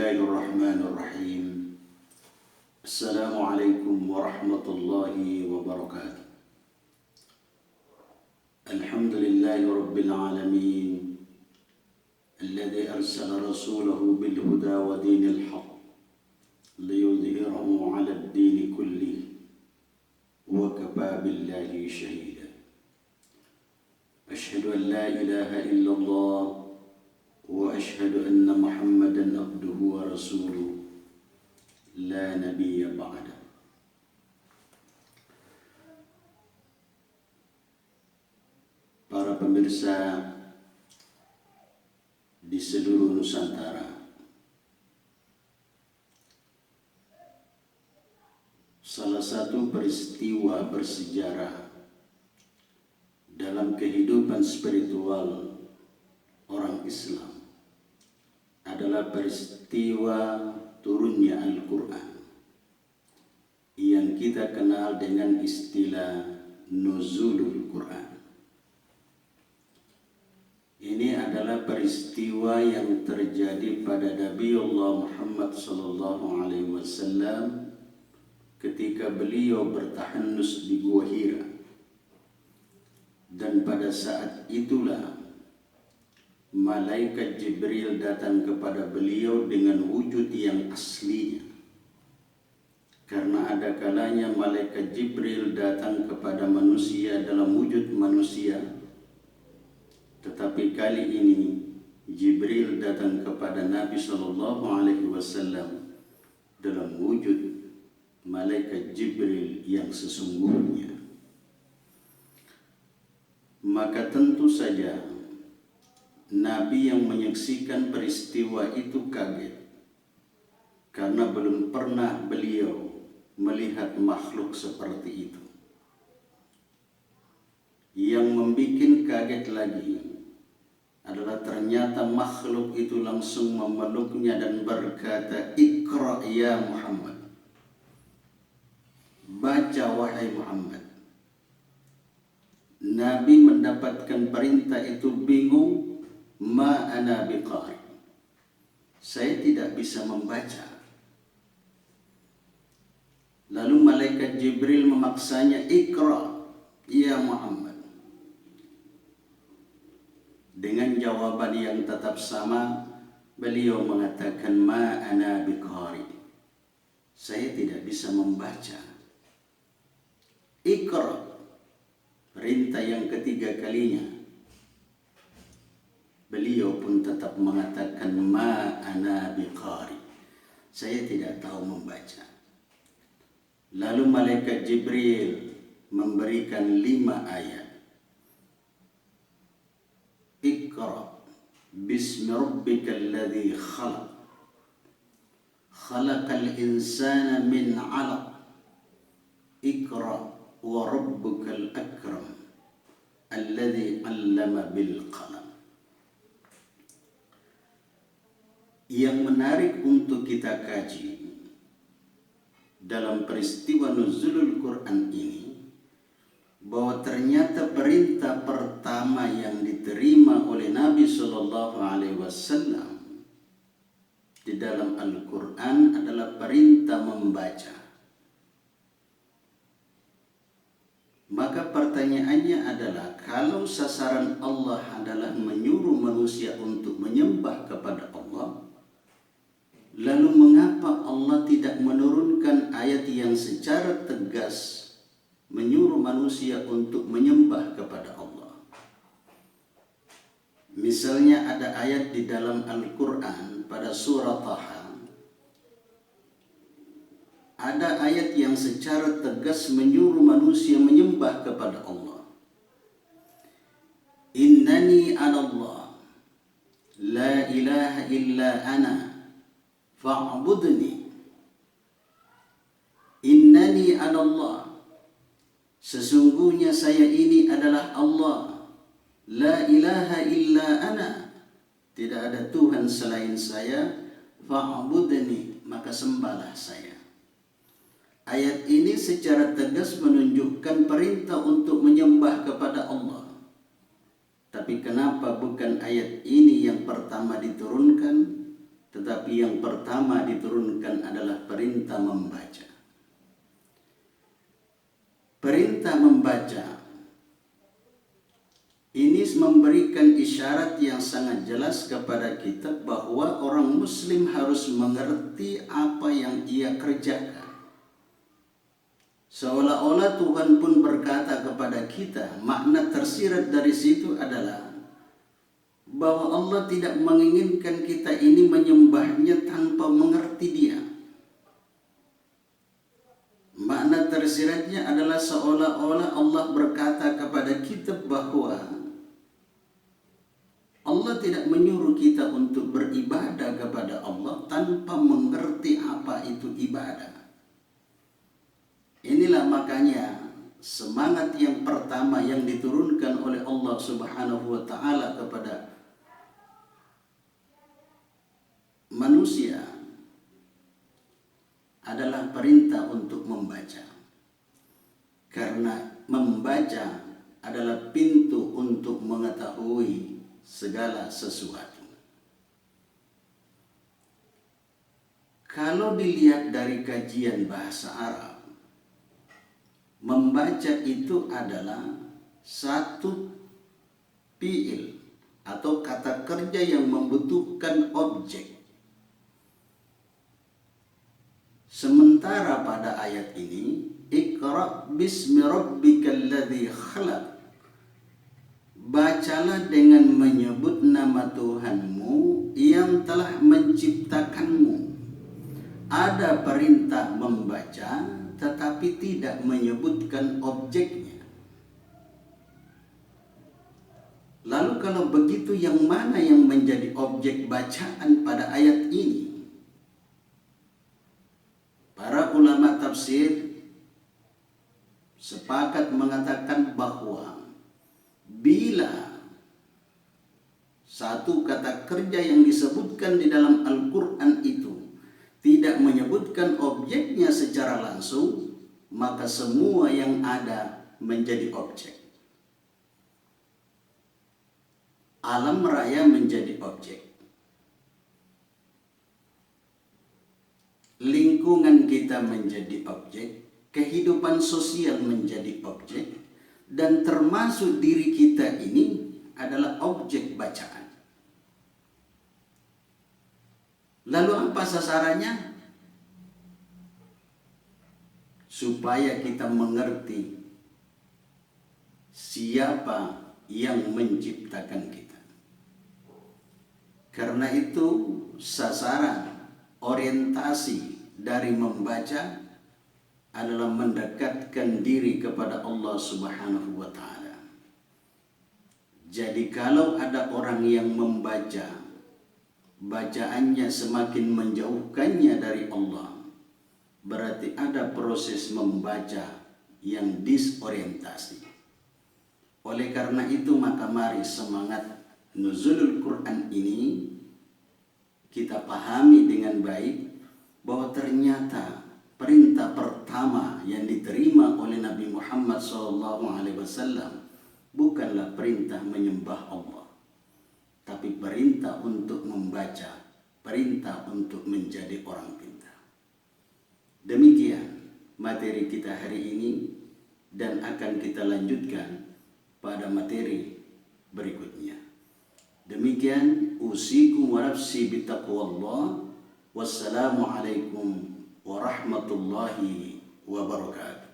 Bismillahirrahmanirrahim. Assalamualaikum warahmatullahi wabarakatuh. Alhamdulillahi rabbil alamin, alladhi arsala rasulahu bil huda wa dinil haqq liyudhhirahu 'ala ad-din kullihi wa kafa billahi shahida. Ashhadu an la ilaha illallah wa ashhadu anna Muhammadan abduhu wa rasuluh la nabiyya ba'da. Para pemirsa di seluruh Nusantara, salah satu peristiwa bersejarah dalam kehidupan spiritual orang Islam adalah peristiwa turunnya Al-Quran yang kita kenal dengan istilah Nuzulul Quran. Ini adalah peristiwa yang terjadi pada Nabiullah Muhammad SAW ketika beliau bertahannus di Gua Hira, dan pada saat itulah malaikat Jibril datang kepada beliau dengan wujud yang aslinya. Karena ada kalanya malaikat Jibril datang kepada manusia dalam wujud manusia, tetapi kali ini Jibril datang kepada Nabi SAW dalam wujud malaikat Jibril yang sesungguhnya. Maka tentu saja Nabi yang menyaksikan peristiwa itu kaget, karena belum pernah beliau melihat makhluk seperti itu. Yang membuat kaget lagi adalah ternyata makhluk itu langsung memeluknya dan berkata, "Iqra ya Muhammad." Baca wahai Muhammad. Nabi mendapatkan perintah itu bingung. Ma ana biqari, saya tidak bisa membaca. Lalu malaikat Jibril memaksanya, "Iqra ya Muhammad." Dengan jawaban yang tetap sama, beliau mengatakan, "Ma ana biqari, saya tidak bisa membaca." Iqra, perintah yang ketiga kalinya. Beliau pun tetap mengatakan, "Ma ana biqari, saya tidak tahu membaca." Lalu malaikat Jibril memberikan 5 ayat. Iqra bismi rabbikal ladzi khalaq, khalaqal insana min 'alaq, Iqra wa rabbukal akram, alladzi 'allama bil qalam. Yang menarik untuk kita kaji dalam peristiwa nuzulul Quran ini, bahwa ternyata perintah pertama yang diterima oleh Nabi SAW di dalam Al-Quran adalah perintah membaca. Maka pertanyaannya adalah, kalau sasaran Allah adalah menyuruh manusia untuk menyembah kepada Allah, lalu mengapa Allah tidak menurunkan ayat yang secara tegas menyuruh manusia untuk menyembah kepada Allah? Misalnya ada ayat di dalam Al-Quran pada surah Taha, ada ayat yang secara tegas menyuruh manusia menyembah kepada Allah. Innani anallah, la ilaha illa ana, fa'budni. Innani anallah, sesungguhnya saya ini adalah Allah. La ilaha illa ana, tidak ada Tuhan selain saya. Fa'budni, maka sembahlah saya. Ayat ini secara tegas menunjukkan perintah untuk menyembah kepada Allah. Tapi kenapa bukan ayat ini yang pertama diturunkan, tetapi yang pertama diturunkan adalah perintah membaca. Perintah membaca ini memberikan isyarat yang sangat jelas kepada kita bahwa orang muslim harus mengerti apa yang ia kerjakan. Seolah-olah Tuhan pun berkata kepada kita, makna tersirat dari situ adalah bahwa Allah tidak menginginkan kita ini menyembahnya tanpa mengerti Dia. Makna tersiratnya adalah seolah-olah Allah berkata kepada kita bahwa Allah tidak menyuruh kita untuk beribadah kepada Allah tanpa mengerti apa itu ibadah. Inilah makanya semangat yang pertama yang diturunkan oleh Allah Subhanahu wa taala kepada manusia adalah perintah untuk membaca. Karena membaca adalah pintu untuk mengetahui segala sesuatu. Kalau dilihat dari kajian bahasa Arab, membaca itu adalah satu fiil atau kata kerja yang membutuhkan objek. Sementara pada ayat ini, Iqra bismi rabbikal ladzi khalaq. Bacalah dengan menyebut nama Tuhanmu yang telah menciptakanmu. Ada perintah membaca tetapi tidak menyebutkan objeknya. Lalu kalau begitu yang mana yang menjadi objek bacaan pada ayat ini? Para ulama tafsir sepakat mengatakan bahwa bila satu kata kerja yang disebutkan di dalam Al-Quran itu tidak menyebutkan objeknya secara langsung, maka semua yang ada menjadi objek. Alam raya menjadi objek. Lingkungan kita menjadi objek, kehidupan sosial menjadi objek, dan termasuk diri kita ini adalah objek bacaan. Lalu apa sasarannya? Supaya kita mengerti siapa yang menciptakan kita. Karena itu sasaran, orientasi dari membaca adalah mendekatkan diri kepada Allah Subhanahu wa taala. Jadi kalau ada orang yang membaca, bacaannya semakin menjauhkannya dari Allah, berarti ada proses membaca yang disorientasi. Oleh karena itu maka mari semangat nuzulul Quran ini kita pahami dengan baik bahwa ternyata perintah pertama yang diterima oleh Nabi Muhammad SAW bukanlah perintah menyembah Allah, tapi perintah untuk membaca, perintah untuk menjadi orang pintar. Demikian materi kita hari ini dan akan kita lanjutkan pada materi berikutnya. Demikian usikum wa nafsi bitaqwallah. Wassalamualaikum warahmatullahi wabarakatuh.